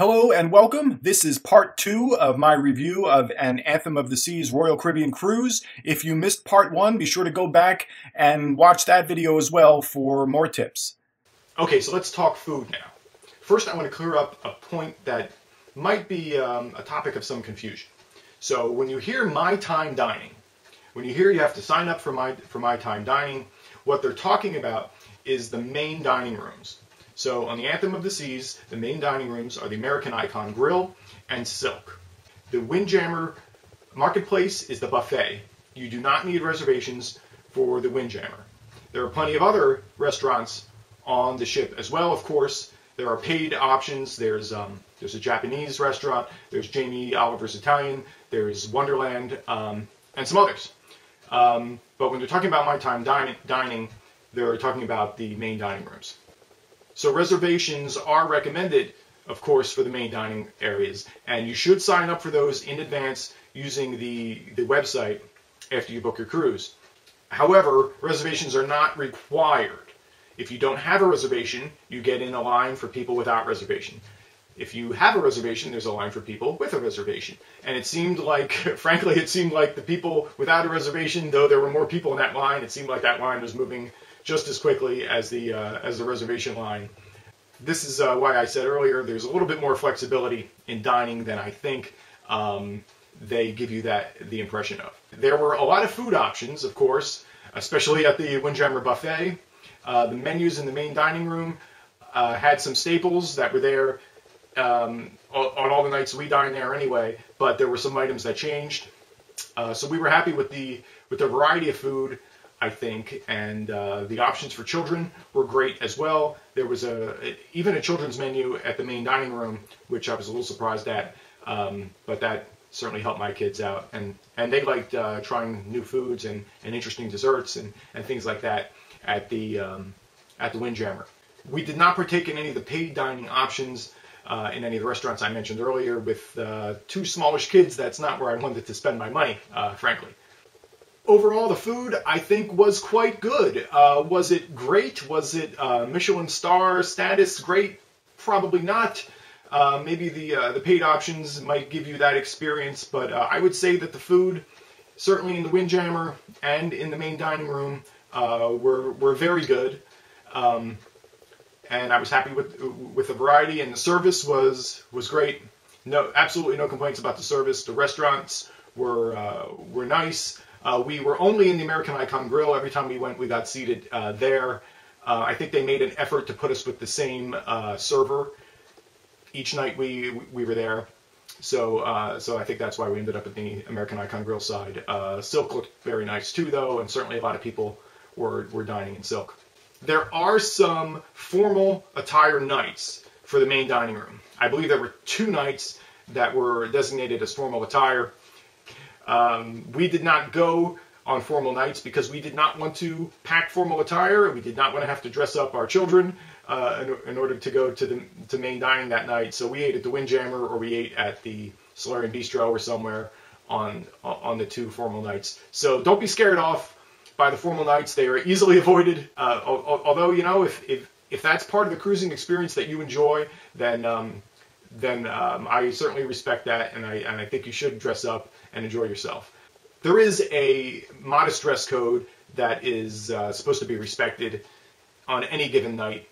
Hello and welcome. This is part 2 of my review of an Anthem of the Seas Royal Caribbean cruise. If you missed part 1, be sure to go back and watch that video as well for more tips. Okay, so let's talk food now. First, I want to clear up a point that might be a topic of some confusion. So when you hear My Time Dining, when you hear you have to sign up for My Time Dining, what they're talking about is the main dining rooms. So on the Anthem of the Seas, the main dining rooms are the American Icon Grill and Silk. The Windjammer Marketplace is the buffet. You do not need reservations for the Windjammer. There are plenty of other restaurants on the ship as well, of course. There are paid options. There's a Japanese restaurant. There's Jamie Oliver's Italian. There's Wonderland, and some others. But when they're talking about My Time Dining, they're talking about the main dining rooms. So reservations are recommended, of course, for the main dining areas, and you should sign up for those in advance using the website after you book your cruise. However, reservations are not required. If you don't have a reservation, you get in a line for people without reservation. If you have a reservation, there's a line for people with a reservation. And it seemed like, frankly, the people without a reservation, though there were more people in that line, it seemed like that line was moving just as quickly as the reservation line. This is why I said earlier there's a little bit more flexibility in dining than I think they give you the impression of. There were a lot of food options, of course, especially at the Windjammer Buffet. The menus in the main dining room had some staples that were there on all the nights we dined there anyway, but there were some items that changed. So we were happy with the variety of food, I think, and the options for children were great as well. There was even a children's menu at the main dining room, which I was a little surprised at, but that certainly helped my kids out, and they liked trying new foods and interesting desserts and things like that at the Windjammer. We did not partake in any of the paid dining options in any of the restaurants I mentioned earlier. With two smallish kids, that's not where I wanted to spend my money, frankly. Overall, the food, I think, was quite good. Was it great? Was it Michelin star status great? Probably not. Maybe the paid options might give you that experience, but I would say that the food, certainly in the Windjammer and in the main dining room, were very good. And I was happy with the variety, and the service was great. No, absolutely no complaints about the service. The restaurants were nice. We were only in the American Icon Grill. Every time we went, we got seated there. I think they made an effort to put us with the same server each night we were there. So I think that's why we ended up at the American Icon Grill side. Silk looked very nice too, though, and certainly a lot of people were dining in Silk. There are some formal attire nights for the main dining room. I believe there were 2 nights that were designated as formal attire. We did not go on formal nights because we did not want to pack formal attire. We did not want to have to dress up our children in order to go to main dining that night. So we ate at the Windjammer, or we ate at the Solarian Bistro or somewhere on the 2 formal nights. So don't be scared off by the formal nights. They are easily avoided. Although, you know, if that's part of the cruising experience that you enjoy, then I certainly respect that, and I think you should dress up and enjoy yourself. There is a modest dress code that is supposed to be respected on any given night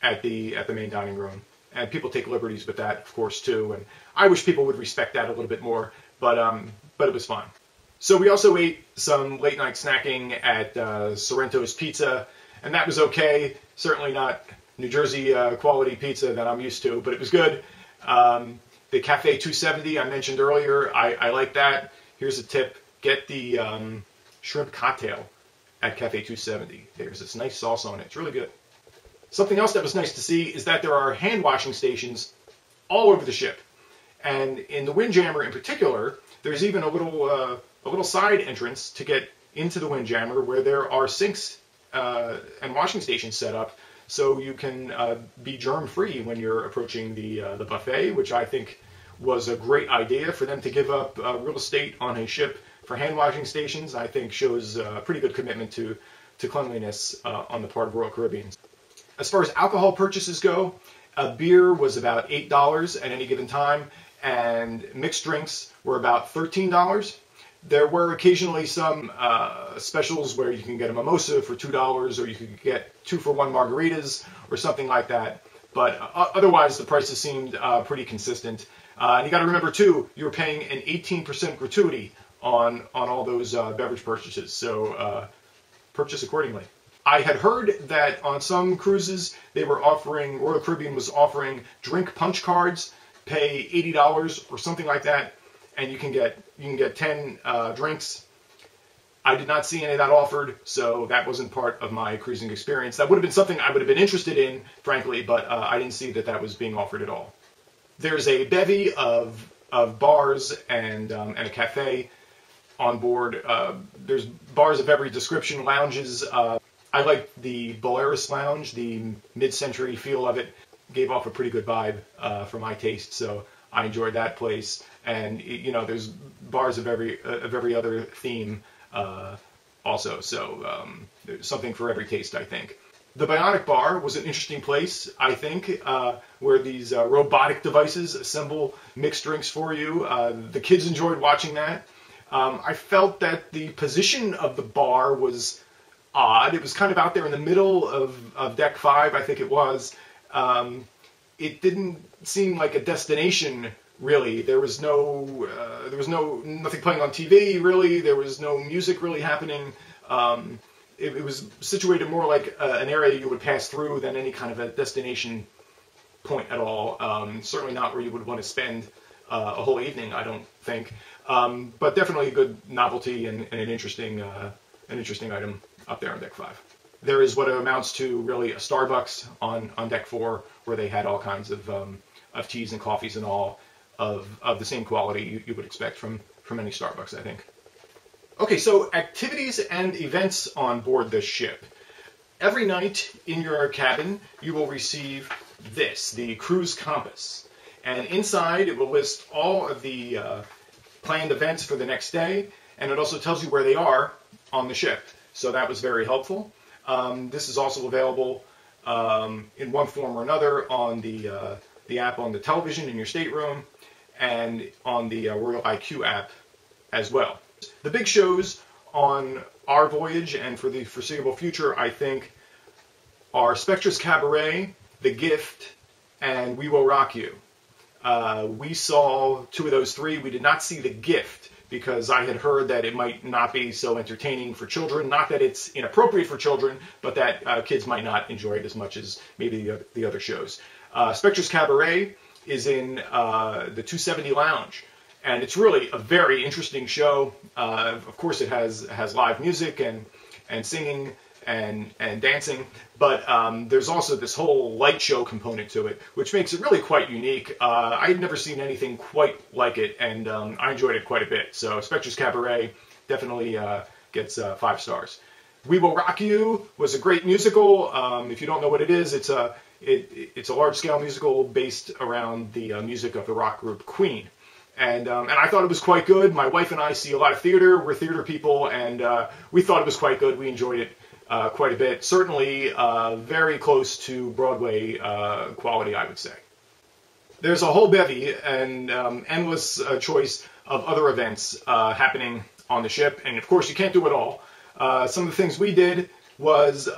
at the main dining room, and people take liberties with that, of course, too. And I wish people would respect that a little bit more, but it was fine. So we also ate some late night snacking at Sorrento's Pizza, and that was okay. Certainly not New Jersey quality pizza that I'm used to, but it was good. The Cafe 270 I mentioned earlier, I like that. Here's a tip: get the shrimp cocktail at Cafe 270. There's this nice sauce on it. It's really good. Something else that was nice to see is that there are hand washing stations all over the ship, and in the Windjammer in particular, there's even a little side entrance to get into the Windjammer where there are sinks and washing stations set up, so you can be germ-free when you're approaching the buffet, which I think was a great idea for them to give up real estate on a ship for hand washing stations. I think shows a pretty good commitment to cleanliness on the part of Royal Caribbean. As far as alcohol purchases go, A beer was about $8 at any given time, and mixed drinks were about $13. There were occasionally some specials where you can get a mimosa for $2, or you could get 2-for-1 margaritas or something like that. But otherwise, the prices seemed pretty consistent. And you got to remember too, you were paying an 18% gratuity on all those beverage purchases. So purchase accordingly. I had heard that on some cruises they were offering, Royal Caribbean was offering drink punch cards, pay $80 or something like that, and you can get 10 drinks. I did not see any of that offered, so that wasn't part of my cruising experience. That would have been something I would have been interested in, frankly, but I didn't see that that was being offered at all. There's a bevy of bars and a cafe on board. There's bars of every description, lounges. I liked the Balearis Lounge. The mid-century feel of it gave off a pretty good vibe for my taste, so I enjoyed that place. And you know, there's bars of every other theme also, so there's something for every taste, I think. The Bionic Bar was an interesting place, I think, where these robotic devices assemble mixed drinks for you. The kids enjoyed watching that. I felt that the position of the bar was odd. It was kind of out there in the middle of Deck 5, I think it was. It didn't seem like a destination, really. There was nothing playing on TV, really. There was no music really happening. It was situated more like an area you would pass through than any kind of a destination point at all. Certainly not where you would want to spend a whole evening, I don't think. But definitely a good novelty and an interesting item up there on Deck 5. There is what amounts to really a Starbucks on Deck 4, where they had all kinds of teas and coffees and all of the same quality you would expect from any Starbucks, I think. Okay, so activities and events on board the ship. Every night in your cabin, you will receive this, the cruise compass. And inside, it will list all of the planned events for the next day, and it also tells you where they are on the ship. So that was very helpful. This is also available in one form or another on the app on the television in your stateroom and on the Royal IQ app as well. The big shows on our voyage and for the foreseeable future, I think, are Spectra's Cabaret, The Gift, and We Will Rock You. We saw 2 of those 3. We did not see The Gift because I had heard that it might not be so entertaining for children. Not that it's inappropriate for children, but that kids might not enjoy it as much as maybe the other shows. Spectra's Cabaret is in the 270 Lounge. And it's really a very interesting show. Of course, it has live music and singing and dancing, but there's also this whole light show component to it, which makes it really quite unique. I had never seen anything quite like it, and I enjoyed it quite a bit. So Spectra's Cabaret definitely gets 5 stars. We Will Rock You was a great musical. If you don't know what it is, it's a large-scale musical based around the music of the rock group Queen. And I thought it was quite good. My wife and I see a lot of theater. We're theater people, and we thought it was quite good. We enjoyed it quite a bit. Certainly very close to Broadway quality, I would say. There's a whole bevy and endless choice of other events happening on the ship. And, of course, you can't do it all. Some of the things we did was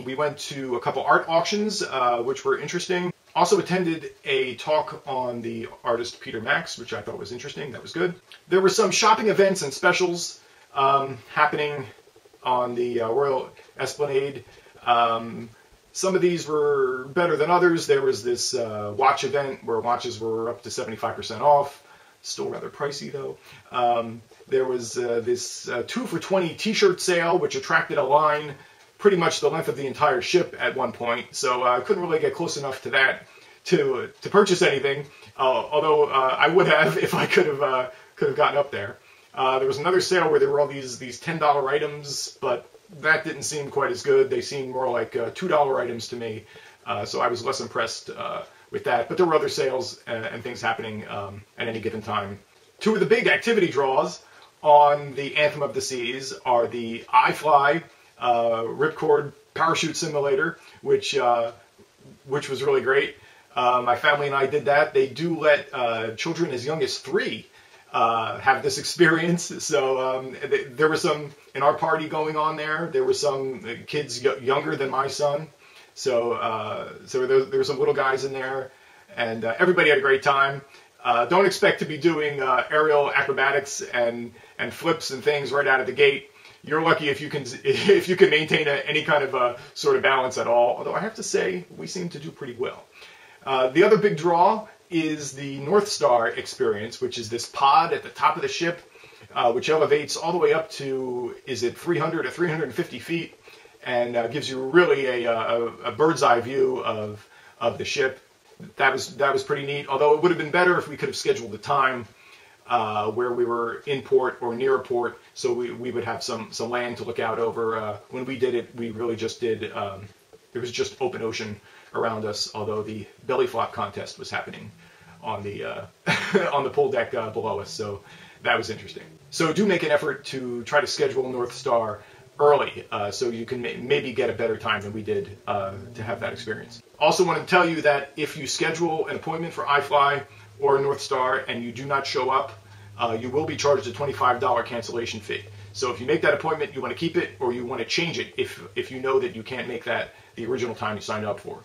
we went to a couple art auctions, which were interesting. Also attended a talk on the artist Peter Max, which I thought was interesting. That was good. There were some shopping events and specials happening on the Royal Esplanade. Some of these were better than others. There was this watch event where watches were up to 75% off. Still rather pricey, though. There was this 2 for $20 t-shirt sale, which attracted a line pretty much the length of the entire ship at one point, so I couldn't really get close enough to that to purchase anything, although I would have if I could have gotten up there. There was another sale where there were all these $10 items, but that didn't seem quite as good. They seemed more like $2 items to me, so I was less impressed with that. But there were other sales and things happening at any given time. 2 of the big activity draws on the Anthem of the Seas are the iFly Ripcord parachute simulator, which was really great. My family and I did that. They do let children as young as 3 have this experience. So there were some in our party going on there. There were some kids younger than my son. So there were some little guys in there, and everybody had a great time. Don't expect to be doing aerial acrobatics and flips and things right out of the gate. You're lucky if you can maintain any kind of sort of balance at all. Although I have to say, we seem to do pretty well. The other big draw is the Northstar experience, which is this pod at the top of the ship, which elevates all the way up to, is it 300 or 350 feet, and gives you really a bird's eye view of the ship. That was pretty neat. Although it would have been better if we could have scheduled the time where we were in port or near a port, so we would have some land to look out over. When we did it, we really just did. It was just open ocean around us. Although the belly flop contest was happening on the on the pool deck below us, so that was interesting. So do make an effort to try to schedule Northstar early, so you can maybe get a better time than we did to have that experience. Also want to tell you that if you schedule an appointment for iFly or Northstar and you do not show up, you will be charged a $25 cancellation fee. So if you make that appointment, you want to keep it, or you want to change it if you know that you can't make that the original time you signed up for.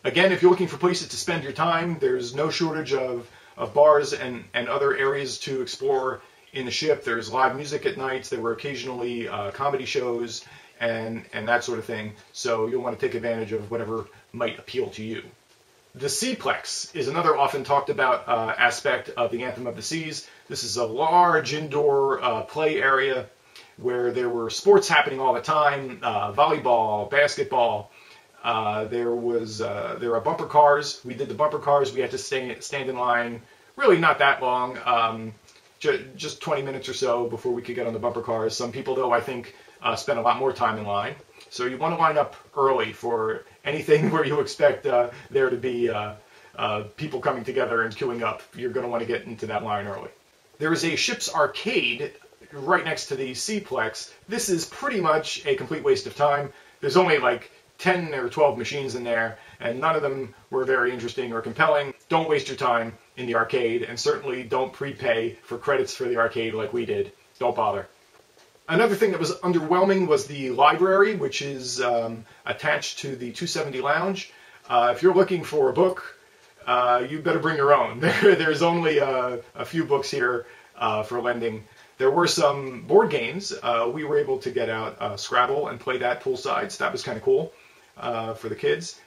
Again, if you're looking for places to spend your time, there's no shortage of bars and other areas to explore in the ship. There's live music at nights. There were occasionally comedy shows and that sort of thing. So you'll want to take advantage of whatever might appeal to you. The Seaplex is another often talked about aspect of the Anthem of the Seas. This is a large indoor play area where there were sports happening all the time, volleyball, basketball. There are bumper cars. We did the bumper cars. We had to stand in line, really not that long, just 20 minutes or so before we could get on the bumper cars. Some people, though, I think, spend a lot more time in line. So you want to line up early for anything where you expect there to be people coming together and queuing up. You're going to want to get into that line early. There is a ship's arcade right next to the Seaplex. This is pretty much a complete waste of time. There's only like 10 or 12 machines in there, and none of them were very interesting or compelling. Don't waste your time in the arcade, and certainly don't prepay for credits for the arcade like we did. Don't bother. Another thing that was underwhelming was the library, which is attached to the 270 lounge. If you're looking for a book, you better bring your own. There's only a few books here for lending. There were some board games. We were able to get out Scrabble and play that poolside, so that was kind of cool for the kids.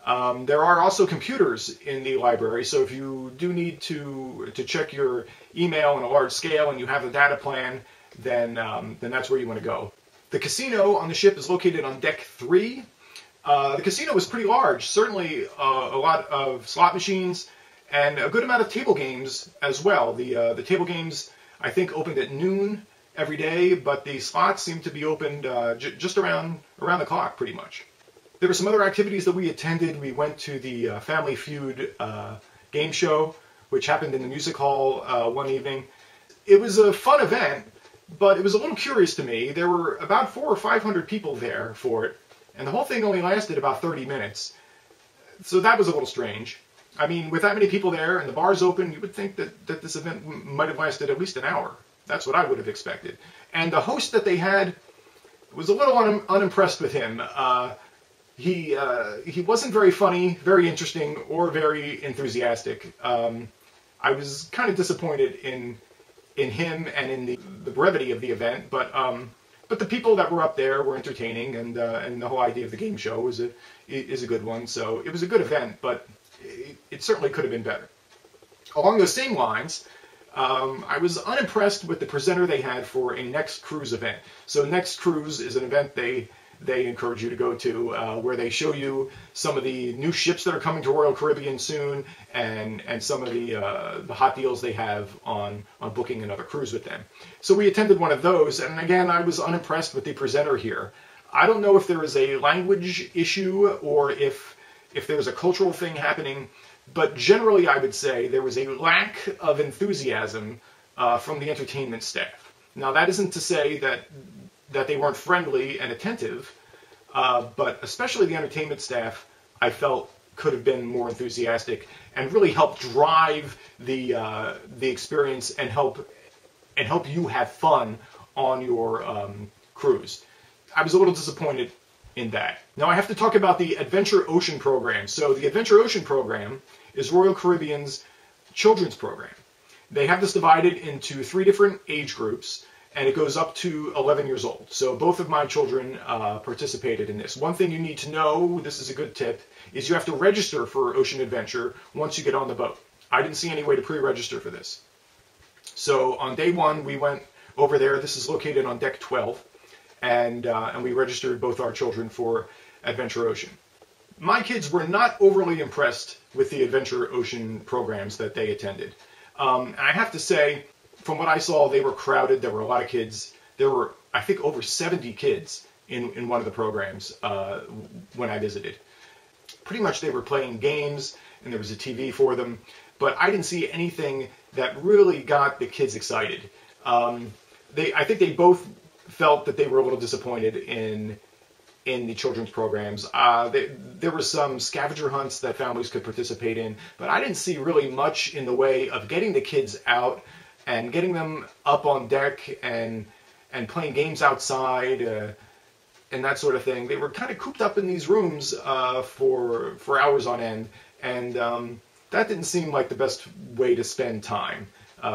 There are also computers in the library, so if you do need to check your email on a large scale and you have a data plan, then that's where you want to go. The casino on the ship is located on deck 3. The casino was pretty large, certainly a lot of slot machines and a good amount of table games as well. The table games, I think, opened at noon every day, but the slots seemed to be opened just around the clock pretty much. There were some other activities that we attended. We went to the Family Feud game show, which happened in the music hall one evening. It was a fun event, but it was a little curious to me. There were about 400 or 500 people there for it, and the whole thing only lasted about 30 minutes. So that was a little strange. I mean, with that many people there and the bars open, you would think that this event might have lasted at least an hour. That's what I would have expected. And the host that they had was a little unimpressed with him. He wasn't very funny, very interesting, or very enthusiastic. I was kind of disappointed in him and in the brevity of the event, but the people that were up there were entertaining, and the whole idea of the game show is a good one. So it was a good event, but it certainly could have been better. Along those same lines, I was unimpressed with the presenter they had for a Next Cruise event. So Next Cruise is an event they encourage you to go to, where they show you some of the new ships that are coming to Royal Caribbean soon, and some of the hot deals they have on booking another cruise with them. So we attended one of those, and again, I was unimpressed with the presenter here. I don't know if there is a language issue or if there's a cultural thing happening, but generally I would say there was a lack of enthusiasm from the entertainment staff. Now, that isn't to say that they weren't friendly and attentive, but especially the entertainment staff, I felt could have been more enthusiastic and really help drive the experience and help you have fun on your cruise. I was a little disappointed in that. Now I have to talk about the Adventure Ocean program. So the Adventure Ocean program is Royal Caribbean's children's program. They have this divided into 3 different age groups, and it goes up to 11 years old. So both of my children participated in this. One thing you need to know, this is a good tip, is you have to register for Ocean Adventure once you get on the boat. I didn't see any way to pre-register for this. So on day 1, we went over there. This is located on deck 12, and we registered both our children for Adventure Ocean. My kids were not overly impressed with the Adventure Ocean programs that they attended. I have to say, from what I saw, they were crowded. There were a lot of kids. There were, I think, over 70 kids in one of the programs when I visited. Pretty much they were playing games, and there was a TV for them, but I didn't see anything that really got the kids excited. I think they both felt that they were a little disappointed in the children's programs. There were some scavenger hunts that families could participate in, but I didn't see really much in the way of getting the kids out and getting them up on deck and playing games outside and that sort of thing. They were kind of cooped up in these rooms for hours on end, and that didn't seem like the best way to spend time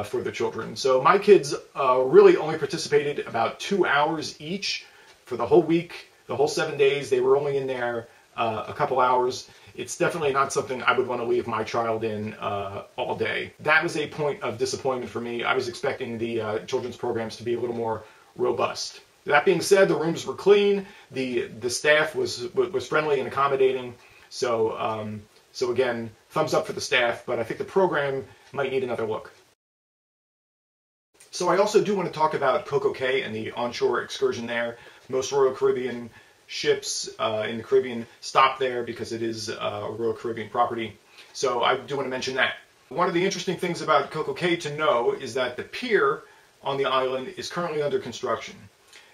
for the children. So my kids really only participated about 2 hours each for the whole week. The whole 7 days, they were only in there a couple hours. It's definitely not something I would want to leave my child in all day. That was a point of disappointment for me. I was expecting the children's programs to be a little more robust. That being said, the rooms were clean. The staff was friendly and accommodating. So again, thumbs up for the staff, but I think the program might need another look. So I also do want to talk about Coco Cay and the onshore excursion there. Most Royal Caribbean ships in the Caribbean stop there because it is a Royal Caribbean property. So I do want to mention that. One of the interesting things about Coco Cay to know is that the pier on the island is currently under construction.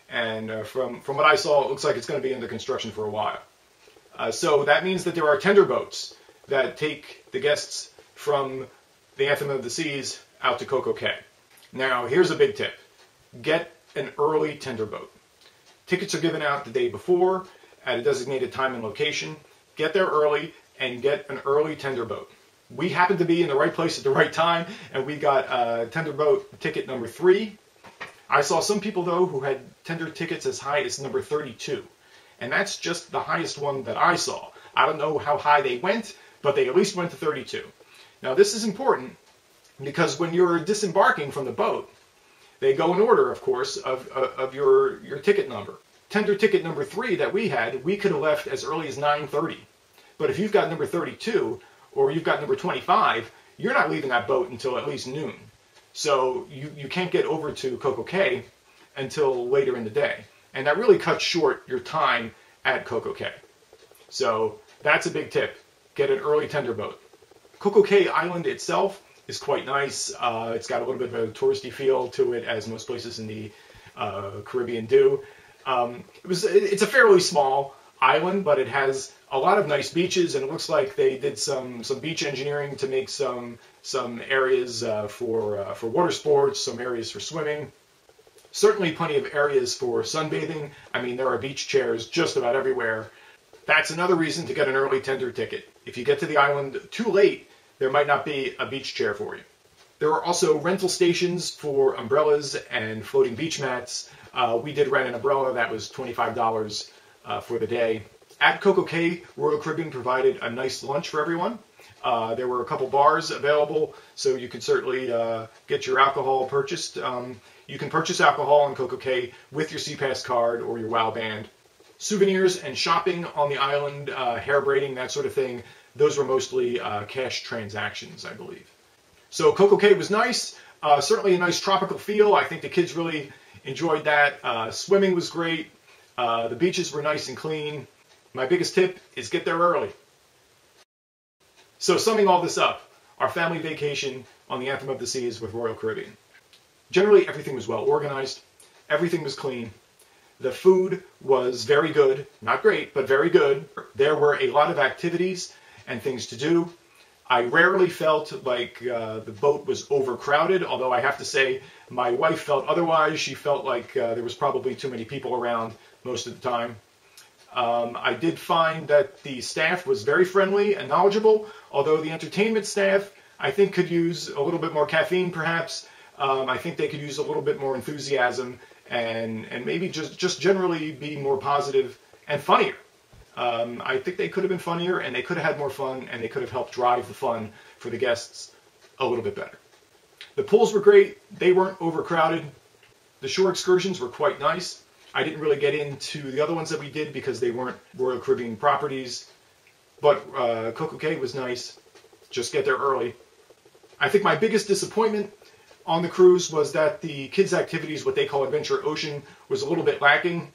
And from what I saw, it looks like it's going to be under construction for a while. So that means that there are tender boats that take the guests from the Anthem of the Seas out to Coco Cay. Now, here's a big tip. Get an early tender boat. Tickets are given out the day before at a designated time and location. Get there early and get an early tender boat. We happened to be in the right place at the right time, and we got tender boat ticket number 3. I saw some people, though, who had tender tickets as high as number 32. And that's just the highest one that I saw. I don't know how high they went, but they at least went to 32. Now, this is important because when you're disembarking from the boat, they go in order, of course, of your ticket number. Tender ticket number 3 that we had, we could have left as early as 9:30. But if you've got number 32 or you've got number 25, you're not leaving that boat until at least noon. So you can't get over to Coco Cay until later in the day. And that really cuts short your time at Coco Cay. So that's a big tip. Get an early tender boat. Coco Cay Island itself is quite nice. It's got a little bit of a touristy feel to it, as most places in the Caribbean do. It's a fairly small island, but it has a lot of nice beaches, and it looks like they did some beach engineering to make some areas for water sports, some areas for swimming. Certainly plenty of areas for sunbathing. I mean, there are beach chairs just about everywhere. That's another reason to get an early tender ticket. If you get to the island too late, there might not be a beach chair for you. There are also rental stations for umbrellas and floating beach mats. We did rent an umbrella that was $25 for the day. At Coco Cay, Royal Caribbean provided a nice lunch for everyone. There were a couple bars available, so you could certainly get your alcohol purchased. You can purchase alcohol in Coco Cay with your CPass card or your WOW band. Souvenirs and shopping on the island, hair braiding, that sort of thing, those were mostly cash transactions, I believe. So Coco Cay was nice, certainly a nice tropical feel. I think the kids really enjoyed that. Swimming was great. The beaches were nice and clean. My biggest tip is get there early. So summing all this up, our family vacation on the Anthem of the Seas with Royal Caribbean. Generally, everything was well organized. Everything was clean. The food was very good. Not great, but very good. There were a lot of activities, and things to do. I rarely felt like the boat was overcrowded, although I have to say my wife felt otherwise. She felt like there was probably too many people around most of the time. I did find that the staff was very friendly and knowledgeable, although the entertainment staff, I think, could use a little bit more caffeine, perhaps. I think they could use a little bit more enthusiasm and maybe just generally be more positive and funnier. I think they could have been funnier, and they could have had more fun, and they could have helped drive the fun for the guests a little bit better. The pools were great. They weren't overcrowded. The shore excursions were quite nice. I didn't really get into the other ones that we did because they weren't Royal Caribbean properties, but Coco Cay was nice. Just get there early. I think my biggest disappointment on the cruise was that the kids' activities, what they call Adventure Ocean, was a little bit lacking.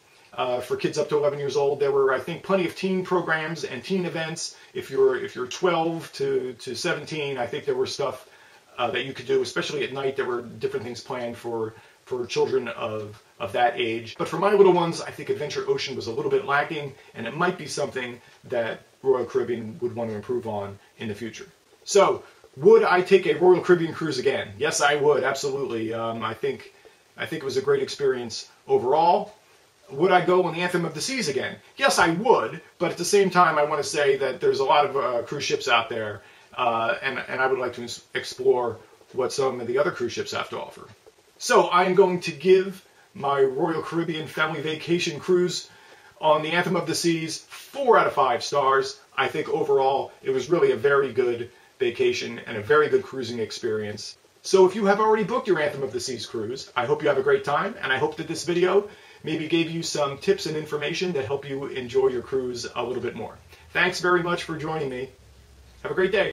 For kids up to 11 years old, there were, I think, plenty of teen programs and teen events. If you're 12 to 17, I think there were stuff that you could do, especially at night. There were different things planned for children of that age. But for my little ones, I think Adventure Ocean was a little bit lacking, and it might be something that Royal Caribbean would want to improve on in the future. So, would I take a Royal Caribbean cruise again? Yes, I would, absolutely. I think it was a great experience overall. Would I go on the Anthem of the Seas again? Yes, I would, but at the same time, I want to say that there's a lot of cruise ships out there, and I would like to explore what some of the other cruise ships have to offer. So I'm going to give my Royal Caribbean family vacation cruise on the Anthem of the Seas 4 out of 5 stars. I think overall, it was really a very good vacation and a very good cruising experience. So if you have already booked your Anthem of the Seas cruise, I hope you have a great time, and I hope that this video maybe gave you some tips and information that help you enjoy your cruise a little bit more. Thanks very much for joining me. Have a great day.